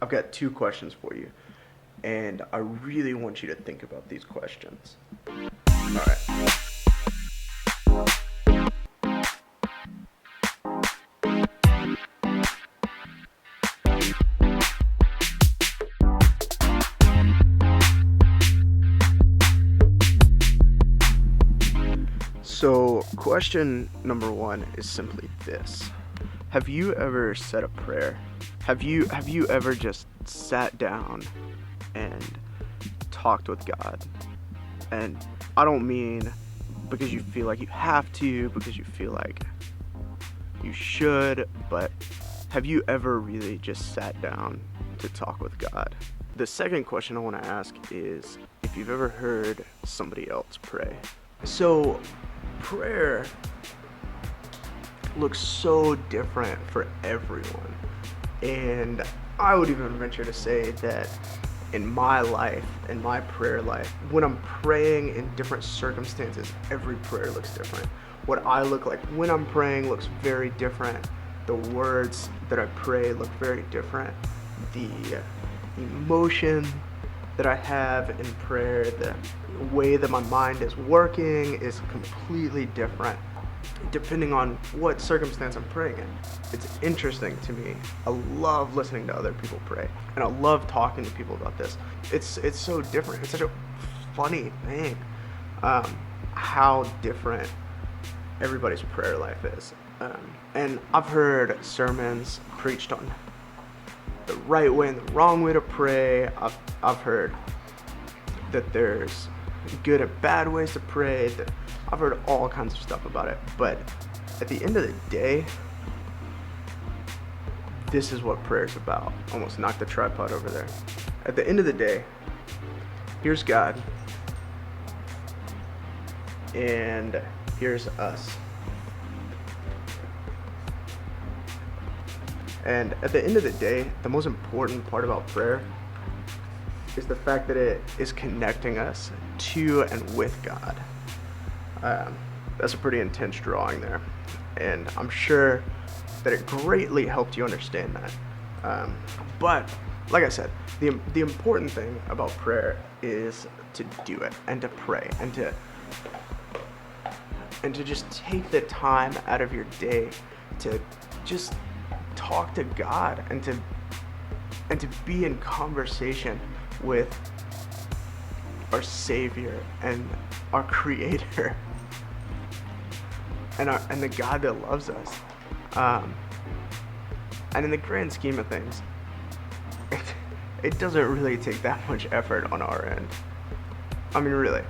I've got two questions for you, and I really want you to think about these questions. All right. So, question number one is simply this. Have you ever said a prayer? Have you ever just sat down and talked with God? And I don't mean because you feel like you have to, because you feel like you should, but have you ever really just sat down to talk with God? The second question I want to ask is if you've ever heard somebody else pray. So, prayer looks so different for everyone. And I would even venture to say that in my life, in my prayer life, when I'm praying in different circumstances, every prayer looks different. What I look like when I'm praying looks very different. The words that I pray look very different. The emotion that I have in prayer, the way that my mind is working is completely different depending on what circumstance I'm praying in. It's interesting to me. I love listening to other people pray, and I love talking to people about this. It's so different. It's such a funny thing, how different everybody's prayer life is. And I've heard sermons preached on the right way and the wrong way to pray. I've heard that there's good and bad ways to pray. I've heard all kinds of stuff about it. But at the end of the day, this is what prayer is about. Almost knocked the tripod over there. At the end of the day, here's God, and here's us. And at the end of the day, the most important part about prayer is the fact that it is connecting us to and with God. That's a pretty intense drawing there, and I'm sure that it greatly helped you understand that. But like I said, the important thing about prayer is to do it and to pray and to just take the time out of your day to just talk to God and to be in conversation with our Savior and our Creator and the God that loves us. And in the grand scheme of things, it doesn't really take that much effort on our end. I mean, really.